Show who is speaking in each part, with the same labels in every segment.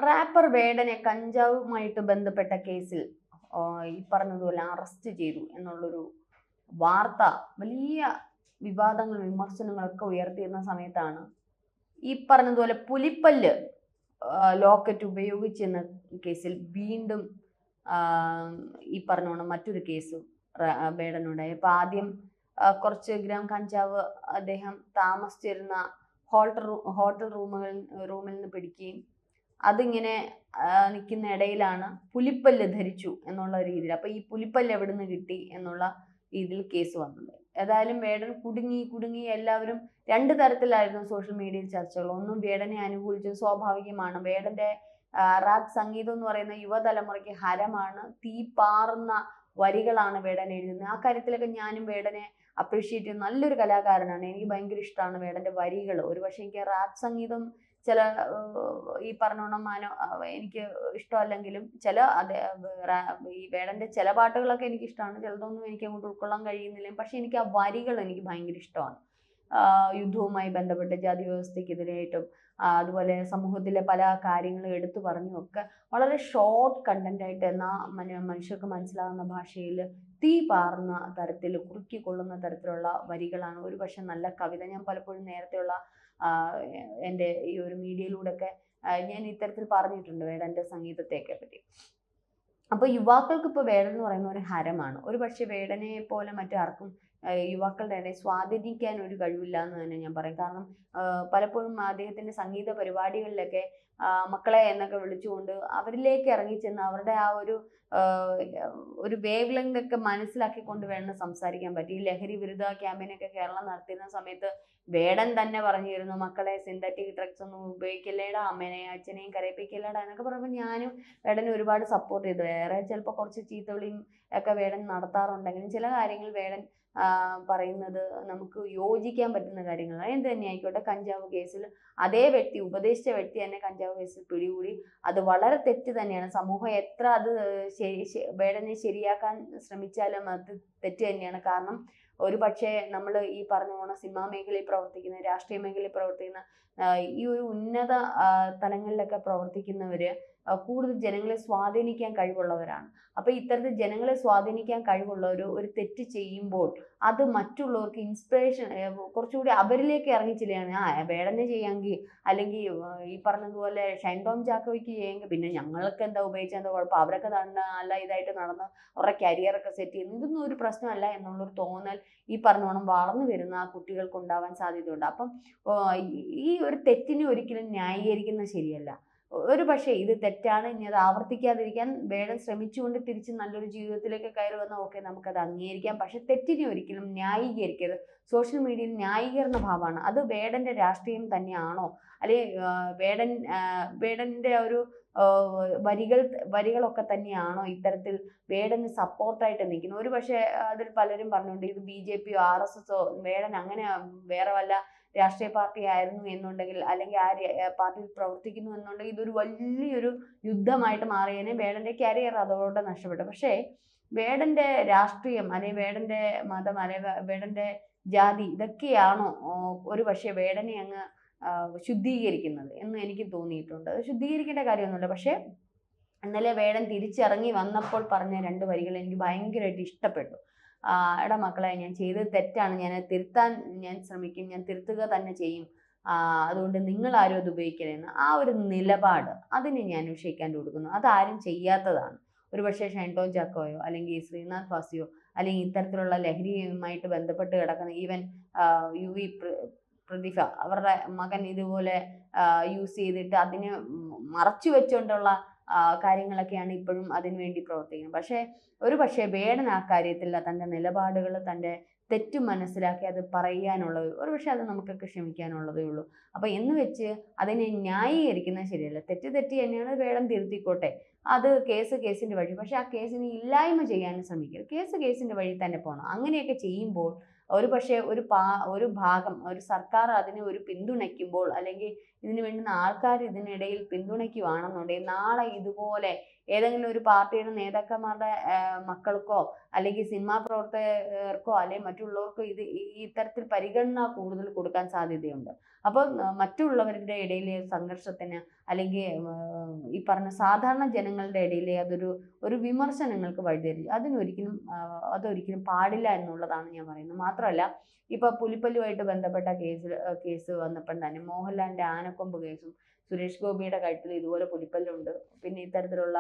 Speaker 1: Wrapper വേടനെ കഞ്ചാവുമായിട്ട് ബന്ധപ്പെട്ട കേസിൽ ഈ പറഞ്ഞതുപോലെ അറസ്റ്റ് ചെയ്തു എന്നുള്ളൊരു വാർത്ത വലിയ വിവാദങ്ങളും വിമർശനങ്ങളൊക്കെ ഉയർത്തിയിരുന്ന സമയത്താണ് ഈ പറഞ്ഞതുപോലെ പുലിപ്പല്ല് ലോക്കറ്റ് ഉപയോഗിച്ചെന്ന കേസിൽ വീണ്ടും ഈ പറഞ്ഞോണം മറ്റൊരു കേസ് വേടനുണ്ടായി. അപ്പൊ ആദ്യം കുറച്ച് ഗ്രാം കഞ്ചാവ് അദ്ദേഹം താമസിച്ചിരുന്ന ഹോട്ടൽ റൂമിൽ നിന്ന് പിടിക്കുകയും അതിങ്ങനെ നിൽക്കുന്ന ഇടയിലാണ് പുലിപ്പല്ല് ധരിച്ചു എന്നുള്ള രീതിയിൽ. അപ്പൊ ഈ പുലിപ്പല്ല് എവിടെ നിന്ന് കിട്ടി എന്നുള്ള രീതിയിൽ കേസ് വന്നത്. ഏതായാലും വേടൻ കുടുങ്ങി എല്ലാവരും രണ്ട് തരത്തിലായിരുന്നു സോഷ്യൽ മീഡിയയിൽ ചർച്ചകൾ. ഒന്നും വേടനെ അനുകൂലിച്ചു, സ്വാഭാവികമാണ്. വേടന്റെ റാപ്പ് സംഗീതം എന്ന് പറയുന്ന യുവതലമുറയ്ക്ക് ഹരമാണ്, തീ പാറുന്ന വരികളാണ് വേടൻ എഴുതുന്നത്. ആ കാര്യത്തിലൊക്കെ ഞാനും വേടനെ അപ്രീഷിയേറ്റ് ചെയ്യുന്ന നല്ലൊരു കലാകാരനാണ്. എനിക്ക് ഭയങ്കര ഇഷ്ടമാണ് വേടന്റെ വരികൾ. ഒരു പക്ഷേ എനിക്ക് റാപ്പ് സംഗീതം ചില ഈ പറഞ്ഞോണം എനിക്ക് ഇഷ്ടമല്ലെങ്കിലും ഈ വേടന്റെ ചില പാട്ടുകളൊക്കെ എനിക്ക് ഇഷ്ടമാണ്, ചിലതൊന്നും എനിക്ക് അങ്ങോട്ട് ഉൾക്കൊള്ളാൻ കഴിയുന്നില്ല. പക്ഷെ എനിക്ക് ആ വരികൾ എനിക്ക് ഭയങ്കര ഇഷ്ടമാണ്. യുദ്ധവുമായി ബന്ധപ്പെട്ട് ജാതി വ്യവസ്ഥയ്ക്കെതിരായിട്ടും അതുപോലെ സമൂഹത്തിലെ പല കാര്യങ്ങളും എടുത്തു പറഞ്ഞും ഒക്കെ വളരെ ഷോർട്ട് കണ്ടന്റ് ആയിട്ട് എന്നാൽ മനുഷ്യർക്ക് മനസ്സിലാകുന്ന ഭാഷയിൽ തീ പാർന്ന തരത്തിൽ കുറുക്കിക്കൊള്ളുന്ന തരത്തിലുള്ള വരികളാണ്. ഒരു പക്ഷെ നല്ല കവിത ഞാൻ പലപ്പോഴും നേരത്തെയുള്ള എൻ്റെ ഈ ഒരു മീഡിയയിലൂടെ ഒക്കെ ഞാൻ ഇത്തരത്തിൽ പറഞ്ഞിട്ടുണ്ട് വേടന്റെ സംഗീതത്തെയൊക്കെ പറ്റി. അപ്പൊ യുവാക്കൾക്ക് ഇപ്പൊ വേടൻ എന്ന് പറയുന്ന ഒരു ഹരമാണ്. ഒരു പക്ഷെ വേടനെ പോലെ മറ്റാർക്കും യുവാക്കളുടെ ഇടയിൽ സ്വാധീനിക്കാൻ ഒരു കഴിവില്ല എന്ന് തന്നെ ഞാൻ പറയും. കാരണം പലപ്പോഴും അദ്ദേഹത്തിന്റെ സംഗീത പരിപാടികളിലൊക്കെ മക്കളെ എന്നൊക്കെ വിളിച്ചുകൊണ്ട് അവരിലേക്ക് ഇറങ്ങിച്ചെന്ന് അവരുടെ ആ ഒരു വേവ് ലെങ്ത് ഒക്കെ മനസ്സിലാക്കിക്കൊണ്ട് വേണം സംസാരിക്കാൻ പറ്റും. ഈ ലഹരി വിരുദ്ധ ക്യാമ്പയിനൊക്കെ കേരളം നടത്തുന്ന സമയത്ത് വേടൻ തന്നെ പറഞ്ഞിരുന്നു, മക്കളെ സിന്തറ്റിക് ഡ്രഗ്സ് ഒന്നും ഉപയോഗിക്കില്ലേടാ, അമ്മേനെയും അച്ഛനെയും കരയിപ്പിക്കില്ലേടാ എന്നൊക്കെ പറയുമ്പോൾ ഞാനും വേടനെ ഒരുപാട് സപ്പോർട്ട് ചെയ്തു. വേറെ ചിലപ്പോൾ കുറച്ച് ചീത്തവിളിയും ഒക്കെ വേടൻ നടത്താറുണ്ടെങ്കിലും ചില കാര്യങ്ങൾ വേടൻ പറയുന്നത് നമുക്ക് യോജിക്കാൻ പറ്റുന്ന കാര്യങ്ങളാണ്. എന്ത് തന്നെ ആയിക്കോട്ടെ, കഞ്ചാവ് കേസിൽ അതേ വ്യക്തി, ഉപദേശിച്ച വ്യക്തി തന്നെ കഞ്ചാവ് കേസിൽ പിടികൂടി. അത് വളരെ തെറ്റ് തന്നെയാണ്. സമൂഹം എത്ര അത് വേടനെ ശരിയാക്കാൻ ശ്രമിച്ചാലും അത് തെറ്റ് തന്നെയാണ്. കാരണം ഒരു പക്ഷേ നമ്മൾ ഈ പറഞ്ഞ പോണ സിനിമാ മേഖലയിൽ പ്രവർത്തിക്കുന്ന, രാഷ്ട്രീയ മേഖലയിൽ പ്രവർത്തിക്കുന്ന ഈ ഒരു ഉന്നത തലങ്ങളിലൊക്കെ പ്രവർത്തിക്കുന്നവര് കൂടുതൽ ജനങ്ങളെ സ്വാധീനിക്കാൻ കഴിവുള്ളവരാണ്. അപ്പൊ ഇത്തരത്തിൽ ജനങ്ങളെ സ്വാധീനിക്കാൻ കഴിവുള്ളവർ ഒരു തെറ്റ് ചെയ്യുമ്പോൾ അത് മറ്റുള്ളവർക്ക് ഇൻസ്പിറേഷൻ കുറച്ചുകൂടി അവരിലേക്ക് ഇറങ്ങിച്ചില്ലാണ്. വേടനെ ചെയ്യാമെങ്കിൽ, അല്ലെങ്കിൽ ഈ പറഞ്ഞതുപോലെ ഷൈൻ ടോം ചാക്കോയ്ക്ക് ചെയ്യാമെങ്കിൽ പിന്നെ ഞങ്ങൾക്ക് എന്താ ഉപയോഗിച്ചാൽ എന്താ കുഴപ്പം, അവരൊക്കെ നല്ല ഇതായിട്ട് നടന്ന് അവരുടെ കരിയറൊക്കെ സെറ്റ് ചെയ്യുന്നു, ഇതൊന്നും ഒരു പ്രശ്നമല്ല എന്നുള്ളൊരു തോന്നൽ ഈ പറഞ്ഞോണം വളർന്നു വരുന്ന ആ കുട്ടികൾക്ക് ഉണ്ടാവാൻ സാധ്യതയുണ്ട്. അപ്പം ഈ ഒരു തെറ്റിനെ ഒരിക്കലും ന്യായീകരിക്കുന്നത് ശരിയല്ല. ഒരു പക്ഷേ ഇത് തെറ്റാണ്, ഇനി അത് ആവർത്തിക്കാതിരിക്കാൻ വേടൻ ശ്രമിച്ചുകൊണ്ട് തിരിച്ച് നല്ലൊരു ജീവിതത്തിലേക്ക് കയറി വന്നാൽ ഓക്കെ, നമുക്കത് അംഗീകരിക്കാം. പക്ഷെ തെറ്റിനെ ഒരിക്കലും ന്യായീകരിക്കരുത്. സോഷ്യൽ മീഡിയയിൽ ന്യായീകരണ ഭാവമാണ്. അത് വേടന്റെ രാഷ്ട്രീയം തന്നെയാണോ, അല്ലെങ്കിൽ വേടന്റെ ഒരു വരികളൊക്കെ തന്നെയാണോ ഇത്തരത്തിൽ വേടന് സപ്പോർട്ടായിട്ട് നിൽക്കുന്നത്? ഒരു പക്ഷേ അതിൽ പലരും പറഞ്ഞുകൊണ്ട് ഇത് BJP യോ RSS ഓ വേടൻ അങ്ങനെ വേറെ വല്ല രാഷ്ട്രീയ പാർട്ടി ആയിരുന്നു എന്നുണ്ടെങ്കിൽ, അല്ലെങ്കിൽ ആ പാർട്ടിയിൽ പ്രവർത്തിക്കുന്നു എന്നുണ്ടെങ്കിൽ ഇതൊരു വലിയൊരു യുദ്ധമായിട്ട് മാറിയതിനെ, വേടന്റെ കരിയർ അതോടെ നഷ്ടപ്പെട്ടു. പക്ഷേ വേടന്റെ രാഷ്ട്രീയം, അല്ലെങ്കിൽ വേടന്റെ മതം, അല്ലെങ്കിൽ വേടന്റെ ജാതി, ഇതൊക്കെയാണോ ഒരു പക്ഷേ വേടനെ അങ്ങ് ശുദ്ധീകരിക്കുന്നത് എന്ന് എനിക്ക് തോന്നിയിട്ടുണ്ട്. അത് ശുദ്ധീകരിക്കേണ്ട കാര്യമൊന്നുമില്ല. പക്ഷേ ഇന്നലെ വേടൻ തിരിച്ചിറങ്ങി വന്നപ്പോൾ പറഞ്ഞ രണ്ട് വരികൾ എനിക്ക് ഭയങ്കരമായിട്ട് ഇഷ്ടപ്പെട്ടു. എടാ മക്കളെ, ഞാൻ ചെയ്തത് തെറ്റാണ്, ഞാൻ തിരുത്താൻ ഞാൻ ശ്രമിക്കും, ഞാൻ തിരുത്തുക തന്നെ ചെയ്യും, അതുകൊണ്ട് നിങ്ങൾ ആരും അത് ഉപയോഗിക്കരുതെന്ന് ആ ഒരു നിലപാട് അതിന് ഞാൻ വിഷയിക്കാൻ കൊടുക്കുന്നു. അതാരും ചെയ്യാത്തതാണ്. ഒരു പക്ഷേ ഷൈൻ ടോം ചാക്കോയോ അല്ലെങ്കിൽ ശ്രീനാഥ് വാസിയോ അല്ലെങ്കിൽ ഇത്തരത്തിലുള്ള ലഹരിയുമായിട്ട് ബന്ധപ്പെട്ട് കിടക്കുന്ന ഈവൻ UV പ്രതിഭ, അവരുടെ മകൻ ഇതുപോലെ യൂസ് ചെയ്തിട്ട് അതിനെ മറച്ചു വെച്ചുകൊണ്ടുള്ള കാര്യങ്ങളൊക്കെയാണ് ഇപ്പോഴും അതിനു വേണ്ടി പ്രവർത്തിക്കുന്നത്. ഒരു പക്ഷേ വേടൻ ആ കാര്യത്തിൽ തൻ്റെ നിലപാടുകൾ, തൻ്റെ തെറ്റ് മനസ്സിലാക്കി അത് പറയാനുള്ളത്, ഒരു പക്ഷേ അത് നമുക്കൊക്കെ ക്ഷമിക്കാനുള്ളതേ ഉള്ളൂ. അപ്പൊ എന്ന് വെച്ച് അതിനെ ന്യായീകരിക്കുന്നത് ശരിയല്ല. തെറ്റ് തന്നെയാണ്, വേടൻ തിരുത്തിക്കോട്ടെ, അത് കേസിന്റെ വഴി. പക്ഷെ ആ കേസിനെ ഇല്ലായ്മ ചെയ്യാനും ശ്രമിക്കരുത്. കേസിന്റെ വഴി തന്നെ പോകണം. അങ്ങനെയൊക്കെ ചെയ്യുമ്പോൾ ഒരു പക്ഷേ ഒരു ഭാഗം, ഒരു സർക്കാർ അതിനെ ഒരു പിന്തുണയ്ക്കുമ്പോൾ, അല്ലെങ്കിൽ ഇതിന് വേണ്ടുന്ന ആൾക്കാർ ഇതിനിടയിൽ പിന്തുണയ്ക്കുവാണെന്നുണ്ടെങ്കിൽ നാളെ ഇതുപോലെ ഏതെങ്കിലും ഒരു പാർട്ടിയുടെ നേതാക്കന്മാരുടെ മക്കൾക്കോ അല്ലെങ്കിൽ സിനിമാ പ്രവർത്തകർക്കോ അല്ലെങ്കിൽ മറ്റുള്ളവർക്കോ ഇത്തരത്തിൽ പരിഗണന കൂടുതൽ കൊടുക്കാൻ സാധ്യതയുണ്ട്. അപ്പം മറ്റുള്ളവരുടെ ഇടയിലെ സംഘർഷത്തിന് അല്ലെങ്കിൽ ഈ പറഞ്ഞ സാധാരണ ജനങ്ങളുടെ ഇടയിലെ ഒരു വിമർശനങ്ങൾക്ക് വഴിതെറ്റി അതൊരിക്കലും പാടില്ല എന്നുള്ളതാണ് ഞാൻ പറയുന്നത്. മാത്രമല്ല ഇപ്പൊ പുലിപ്പല്ലുമായിട്ട് ബന്ധപ്പെട്ട കേസ് വന്നപ്പോൾ തന്നെ മോഹൻലാലിന്റെ ആനക്കൊമ്പ് കേസും സുരേഷ് ഗോപിയുടെ കഴുത്തിൽ ഇതുപോലെ പുലിപ്പല്ലുണ്ട്, പിന്നെ ഇത്തരത്തിലുള്ള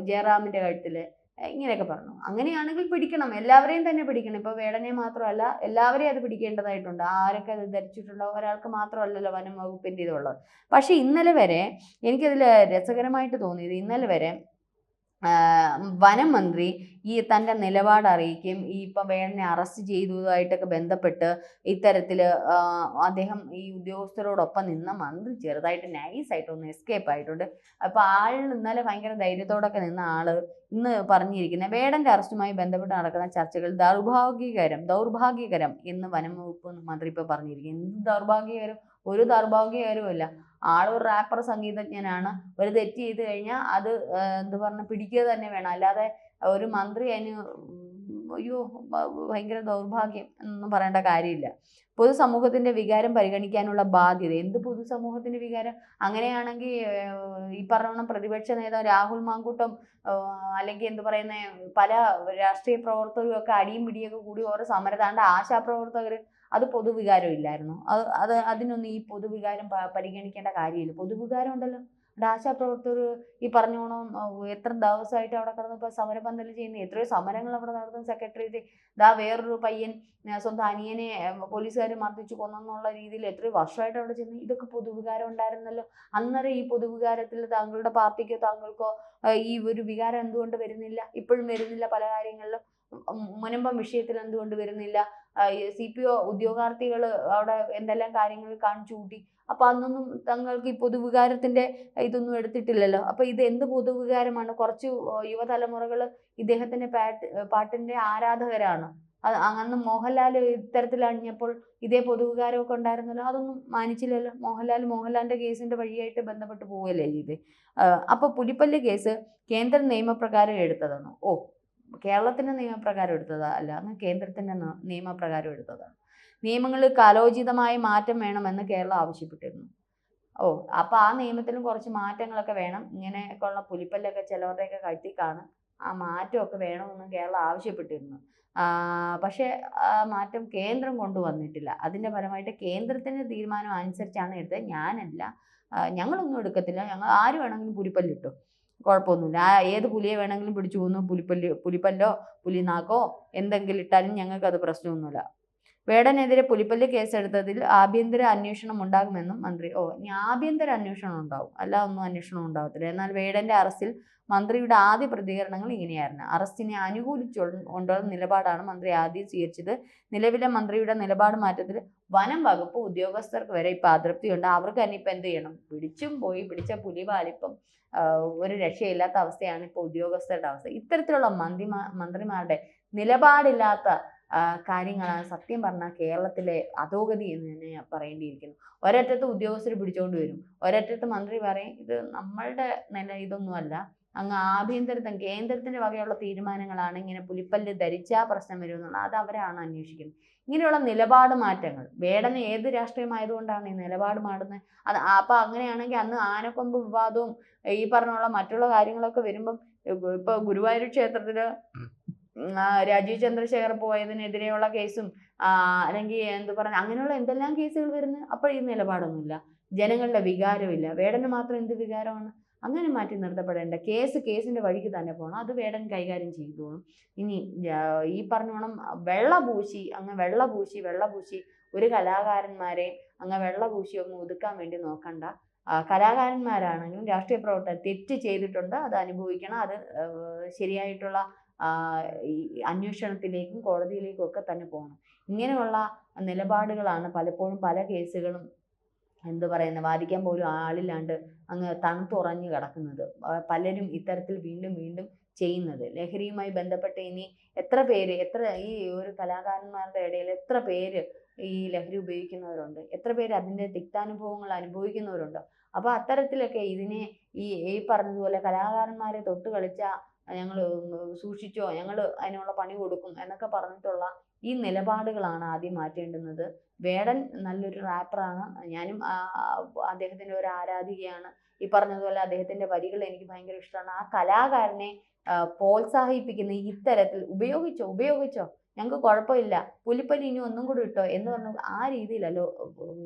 Speaker 1: ജയറാമിന്റെ കഴുത്തില് ഇങ്ങനെയൊക്കെ പറഞ്ഞു. അങ്ങനെയാണെങ്കിൽ പിടിക്കണം, എല്ലാവരെയും തന്നെ പിടിക്കണം. ഇപ്പൊ വേടനെ മാത്രമല്ല എല്ലാവരെയും അത് പിടിക്കേണ്ടതായിട്ടുണ്ട്. ആരൊക്കെ അത് ധരിച്ചിട്ടുണ്ടോ, ഒരാൾക്ക് മാത്രമല്ലല്ലോ വനം വകുപ്പിന്റെ ഇതുള്ളത്. പക്ഷെ ഇന്നലെ വരെ എനിക്കതിൽ രസകരമായിട്ട് തോന്നിയത്, ഇന്നലെ വരെ വനം മന്ത്രി ഈ തൻ്റെ നിലപാട് അറിയിക്കുകയും ഈ ഇപ്പം വേടനെ അറസ്റ്റ് ചെയ്തതുമായിട്ടൊക്കെ ബന്ധപ്പെട്ട് ഇത്തരത്തില് അദ്ദേഹം ഈ ഉദ്യോഗസ്ഥരോടൊപ്പം നിന്ന മന്ത്രി ചെറുതായിട്ട് നൈസായിട്ടൊന്ന് എസ്കേപ്പ് ആയിട്ടുണ്ട്. അപ്പൊ ഇന്നലെ ഭയങ്കര ധൈര്യത്തോടൊക്കെ നിന്ന ആള് ഇന്ന് പറഞ്ഞിരിക്കുന്നത് വേടന്റെ അറസ്റ്റുമായി ബന്ധപ്പെട്ട് നടക്കുന്ന ചർച്ചകൾ ദൗർഭാഗ്യകരം എന്ന് വനം വകുപ്പ് മന്ത്രി ഇപ്പൊ പറഞ്ഞിരിക്കുന്നത്. എന്ത് ദൗർഭാഗ്യകരം? ഒരു ദൗർഭാഗ്യകരവുമില്ല. ആളൊരു റാപ്പർ സംഗീതജ്ഞനാണ്. ഒരു തെറ്റ് ചെയ്ത് കഴിഞ്ഞാൽ അത് എന്ത് പറഞ്ഞ പിടിക്കുക തന്നെ വേണം. അല്ലാതെ ഒരു മന്ത്രി അതിന് അയ്യോ ഭയങ്കര ദൗർഭാഗ്യം എന്നൊന്നും പറയേണ്ട കാര്യമില്ല. പൊതുസമൂഹത്തിന്റെ വികാരം പരിഗണിക്കാനുള്ള ബാധ്യത. എന്ത് പൊതുസമൂഹത്തിന്റെ വികാരം? അങ്ങനെയാണെങ്കിൽ ഈ പറഞ്ഞ പ്രതിപക്ഷ നേതാവ് രാഹുൽ മാങ്കൂട്ടം അല്ലെങ്കിൽ എന്ത് പറയുന്ന പല രാഷ്ട്രീയ പ്രവർത്തകരും ഒക്കെ അടിയും പിടിയൊക്കെ കൂടി ഓരോ സമരത്താണ്ട് ആശാപ്രവർത്തകർ, അത് പൊതുവികാരം ഇല്ലായിരുന്നു. അതിനൊന്നും ഈ പൊതുവികാരം പരിഗണിക്കേണ്ട കാര്യമില്ല. പൊതുവികാരം ഉണ്ടല്ലോ. ആശാപ്രവർത്തകർ ഈ പറഞ്ഞോണം എത്ര ദിവസമായിട്ട് അവിടെ കിടന്ന് ഇപ്പൊ സമരപന്തൽ ചെയ്യുന്ന, എത്രയോ സമരങ്ങൾ അവിടെ നടത്തുന്ന. സെക്രട്ടേറിയറ്റ് വേറൊരു പയ്യൻ സ്വന്തം അനിയനെ പോലീസുകാർ മർദ്ദിച്ചു കൊന്നെന്നുള്ള രീതിയിൽ എത്രയോ വർഷമായിട്ട് അവിടെ ചെന്ന്. ഇതൊക്കെ പൊതുവികാരം ഉണ്ടായിരുന്നല്ലോ. അന്നേരം ഈ പൊതുവികാരത്തിൽ താങ്കളുടെ പാർട്ടിക്കോ താങ്കൾക്കോ ഈ ഒരു വികാരം എന്തുകൊണ്ട് വരുന്നില്ല? ഇപ്പോഴും വരുന്നില്ല. പല കാര്യങ്ങളിലും മുനമ്പം വിഷയത്തിൽ എന്തുകൊണ്ട് വരുന്നില്ല? CPO ഉദ്യോഗാർത്ഥികൾ അവിടെ എന്തെല്ലാം കാര്യങ്ങൾ കാണിച്ചു കൂട്ടി. അപ്പൊ അന്നൊന്നും തങ്ങൾക്ക് ഈ പൊതുവികാരത്തിന്റെ ഇതൊന്നും എടുത്തിട്ടില്ലല്ലോ. അപ്പൊ ഇത് എന്ത് പൊതുവികാരമാണ്? കുറച്ച് യുവതലമുറകൾ ഇദ്ദേഹത്തിന്റെ പാട്ടിന്റെ ആരാധകരാണ്. അന്ന് മോഹൻലാൽ ഇത്തരത്തിൽ അണിഞ്ഞപ്പോൾ ഇതേ പൊതുവികാരമൊക്കെ ഉണ്ടായിരുന്നല്ലോ. അതൊന്നും മാനിച്ചില്ലല്ലോ. മോഹൻലാലിന്റെ കേസിന്റെ വഴിയായിട്ട് ബന്ധപ്പെട്ട് പോവുകയല്ലേ ചെയ്ത്. അപ്പൊ പുലിപ്പല്ല് കേസ് കേന്ദ്ര നിയമപ്രകാരം എടുത്തതാണ്. കേരളത്തിന്റെ നിയമപ്രകാരം എടുത്തതാ അല്ല, കേന്ദ്രത്തിന്റെ നിയമപ്രകാരം എടുത്തതാണ്. നിയമങ്ങളിൽ കാലോചിതമായ മാറ്റം വേണമെന്ന് കേരളം ആവശ്യപ്പെട്ടിരുന്നു. അപ്പൊ ആ നിയമത്തിലും കുറച്ച് മാറ്റങ്ങളൊക്കെ വേണം. ഇങ്ങനെയൊക്കെയുള്ള പുലിപ്പല്ലൊക്കെ ചിലവരുടെയൊക്കെ കഴുത്തിക്കാണ്. ആ മാറ്റമൊക്കെ വേണമെന്ന് കേരളം ആവശ്യപ്പെട്ടിരുന്നു. പക്ഷെ ആ മാറ്റം കേന്ദ്രം കൊണ്ടുവന്നിട്ടില്ല. അതിന്റെ ഫലമായിട്ട് കേന്ദ്രത്തിന്റെ തീരുമാനം അനുസരിച്ചാണ് എടുത്തത്. ഞാനല്ല, ഞങ്ങളൊന്നും എടുക്കത്തില്ല. ഞങ്ങൾ ആര് വേണമെങ്കിലും പുലിപ്പല്ലിട്ടോ, കുഴപ്പമൊന്നുമില്ല. ഏത് പുലിയെ വേണമെങ്കിലും പിടിച്ചു പോകുന്നു. പുലിപ്പല്ലോ പുലിനാക്കോ എന്തെങ്കിലും ഇട്ടാലും ഞങ്ങൾക്ക് അത് പ്രശ്നമൊന്നുമില്ല. വേടനെതിരെ പുലിപ്പല്ല് കേസെടുത്തതിൽ ആഭ്യന്തര അന്വേഷണം ഉണ്ടാകുമെന്നും മന്ത്രി. ഇനി ആഭ്യന്തര അന്വേഷണം ഉണ്ടാവും, അല്ല ഒന്നും അന്വേഷണം ഉണ്ടാവത്തില്ല. എന്നാൽ വേടന്റെ അറസ്റ്റിൽ മന്ത്രിയുടെ ആദ്യ പ്രതികരണങ്ങൾ ഇങ്ങനെയായിരുന്നു. അറസ്റ്റിനെ അനുകൂലിച്ചുകൊണ്ടുള്ള നിലപാടാണ് മന്ത്രി ആദ്യം സ്വീകരിച്ചത്. നിലവിലെ മന്ത്രിയുടെ നിലപാട് മാറ്റത്തിൽ വനം വകുപ്പ് ഉദ്യോഗസ്ഥർക്ക് വരെ ഇപ്പൊ അതൃപ്തിയുണ്ട്. അവർക്ക് തന്നെ ഇപ്പൊ എന്ത് ചെയ്യണം? പിടിച്ച പുലിപാലിപ്പം ഒരു രക്ഷയില്ലാത്ത അവസ്ഥയാണ് ഇപ്പോൾ ഉദ്യോഗസ്ഥരുടെ അവസ്ഥ. ഇത്തരത്തിലുള്ള മന്ത്രിമാരുടെ നിലപാടില്ലാത്ത കാര്യങ്ങളാണ് സത്യം പറഞ്ഞാൽ കേരളത്തിലെ അധോഗതി എന്ന് തന്നെ പറയേണ്ടിയിരിക്കുന്നു. ഒരറ്റത്ത് ഉദ്യോഗസ്ഥർ പിടിച്ചോണ്ട് വരും, ഒരറ്റത്ത് മന്ത്രി പറയും ഇത് നമ്മളുടെ ഇതൊന്നുമല്ല, അങ്ങ് കേന്ദ്രത്തിന്റെ വകയുള്ള തീരുമാനങ്ങളാണ്. ഇങ്ങനെ പുലിപ്പല്ല് ധരിച്ചാൽ പ്രശ്നം വരുമെന്നുള്ള അത് അവരാണ് അന്വേഷിക്കുന്നത്. ഇങ്ങനെയുള്ള നിലപാട് മാറ്റങ്ങൾ, വേടന് ഏത് രാഷ്ട്രീയമായതുകൊണ്ടാണ് ഈ നിലപാട് മാറുന്നത്? അപ്പൊ അങ്ങനെയാണെങ്കിൽ അന്ന് ആനക്കൊമ്പ് വിവാദവും ഈ പറഞ്ഞുള്ള മറ്റുള്ള കാര്യങ്ങളൊക്കെ വരുമ്പം ഇപ്പൊ ഗുരുവായൂർ ക്ഷേത്രത്തില് രാജീവ് ചന്ദ്രശേഖർ പോയതിനെതിരെയുള്ള കേസും അല്ലെങ്കിൽ എന്ത് പറഞ്ഞ അങ്ങനെയുള്ള എന്തെല്ലാം കേസുകൾ വരുന്നത്. അപ്പോൾ ഈ നിലപാടൊന്നുമില്ല, ജനങ്ങളുടെ വികാരമില്ല. വേടന് മാത്രം എന്ത് വികാരമാണ്? അങ്ങനെ മാറ്റി നിർത്തപ്പെടേണ്ട കേസിന്റെ വഴിക്ക് തന്നെ പോകണം. അത് വേടൻ കൈകാര്യം ചെയ്തോളും. ഇനി ഈ പറഞ്ഞോണം വെള്ളപൂശി ഒരു കലാകാരന്മാരെ വെള്ളപൂശി ഒന്ന് ഒതുക്കാൻ വേണ്ടി നോക്കണ്ട. കലാകാരന്മാരാണെങ്കിലും രാഷ്ട്രീയ പ്രവർത്തകർ തെറ്റ് ചെയ്തിട്ടുണ്ട്, അത് അനുഭവിക്കണം. അത് ശരിയായിട്ടുള്ള ഈ അന്വേഷണത്തിലേക്കും കോടതിയിലേക്കും ഒക്കെ തന്നെ പോകണം. ഇങ്ങനെയുള്ള നിലപാടുകളാണ് പലപ്പോഴും പല കേസുകളും എന്ത് പറയുന്നത് വാദിക്കാൻ പോലും ആളില്ലാണ്ട് അങ്ങ് തണുത്തുറഞ്ഞു കിടക്കുന്നത്. പലരും ഇത്തരത്തിൽ വീണ്ടും ചെയ്യുന്നത്. ലഹരിയുമായി ബന്ധപ്പെട്ട് ഇനി ഈ ഒരു കലാകാരന്മാരുടെ ഇടയിൽ എത്ര പേര് ഈ ലഹരി ഉപയോഗിക്കുന്നവരുണ്ട്, എത്ര പേര് അതിൻ്റെ തിക്താനുഭവങ്ങൾ അനുഭവിക്കുന്നവരുണ്ട്. അപ്പൊ അത്തരത്തിലൊക്കെ ഇതിനെ ഈ പറഞ്ഞതുപോലെ കലാകാരന്മാരെ തൊട്ട് കളിച്ച ഞങ്ങൾ സൂക്ഷിച്ചോ, ഞങ്ങൾ അതിനുള്ള പണി കൊടുക്കും എന്നൊക്കെ പറഞ്ഞിട്ടുള്ള ഈ നിലപാടുകളാണ് ആദ്യം മാറ്റേണ്ടുന്നത്. വേടൻ നല്ലൊരു റാപ്പറാണ്. ഞാനും അദ്ദേഹത്തിന്റെ ഒരു ആരാധികയാണ്. ഈ പറഞ്ഞതുപോലെ അദ്ദേഹത്തിന്റെ വരികൾ എനിക്ക് ഭയങ്കര ഇഷ്ടമാണ്. ആ കലാകാരനെ പ്രോത്സാഹിപ്പിക്കുന്ന ഇത്തരത്തിൽ ഉപയോഗിച്ചോ ഞങ്ങൾക്ക് കുഴപ്പമില്ല, പുലിപ്പലി ഇനി ഒന്നും കൂടി ഇട്ടോ എന്ന് പറഞ്ഞു ആ രീതിയിലല്ലോ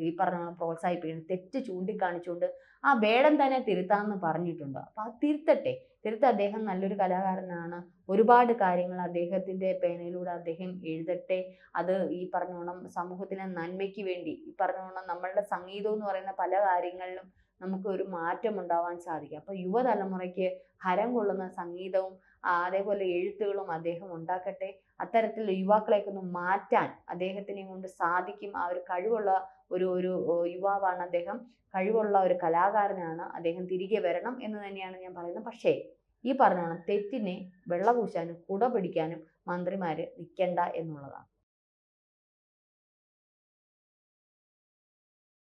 Speaker 1: ഈ പറഞ്ഞ പ്രോത്സാഹിപ്പിക്കുന്നത്. തെറ്റ് ചൂണ്ടിക്കാണിച്ചുകൊണ്ട് ആ വേടൻ തന്നെ തിരുത്താമെന്ന് പറഞ്ഞിട്ടുണ്ട്. അപ്പൊ അത് തിരുത്ത. അദ്ദേഹം നല്ലൊരു കലാകാരനാണ്. ഒരുപാട് കാര്യങ്ങൾ അദ്ദേഹത്തിന്റെ പേനയിലൂടെ അദ്ദേഹം എഴുതട്ടെ. അത് ഈ പറഞ്ഞോണം സമൂഹത്തിന് നന്മയ്ക്ക് വേണ്ടി, ഈ പറഞ്ഞോണം നമ്മളുടെ സംഗീതം എന്ന് പറയുന്ന പല കാര്യങ്ങളിലും നമുക്ക് ഒരു മാറ്റം ഉണ്ടാവാൻ സാധിക്കും. അപ്പൊ യുവതലമുറയ്ക്ക് ഹരം കൊള്ളുന്ന സംഗീതവും അതേപോലെ എഴുത്തുകളും അദ്ദേഹം ഉണ്ടാക്കട്ടെ. അത്തരത്തിൽ യുവാക്കളെയൊക്കെ ഒന്ന് മാറ്റാൻ അദ്ദേഹത്തിനെ കൊണ്ട് സാധിക്കും. ആ ഒരു കഴിവുള്ള ഒരു യുവാവാണ് അദ്ദേഹം. കഴിവുള്ള ഒരു കലാകാരനാണ് അദ്ദേഹം. തിരികെ വരണം എന്ന് തന്നെയാണ് ഞാൻ പറയുന്നത്. പക്ഷേ ഈ പറഞ്ഞോണം തെറ്റിനെ വെള്ളപൂശാനും കുട പിടിക്കാനും മന്ത്രിമാര് നിൽക്കണ്ട എന്നുള്ളതാണ്.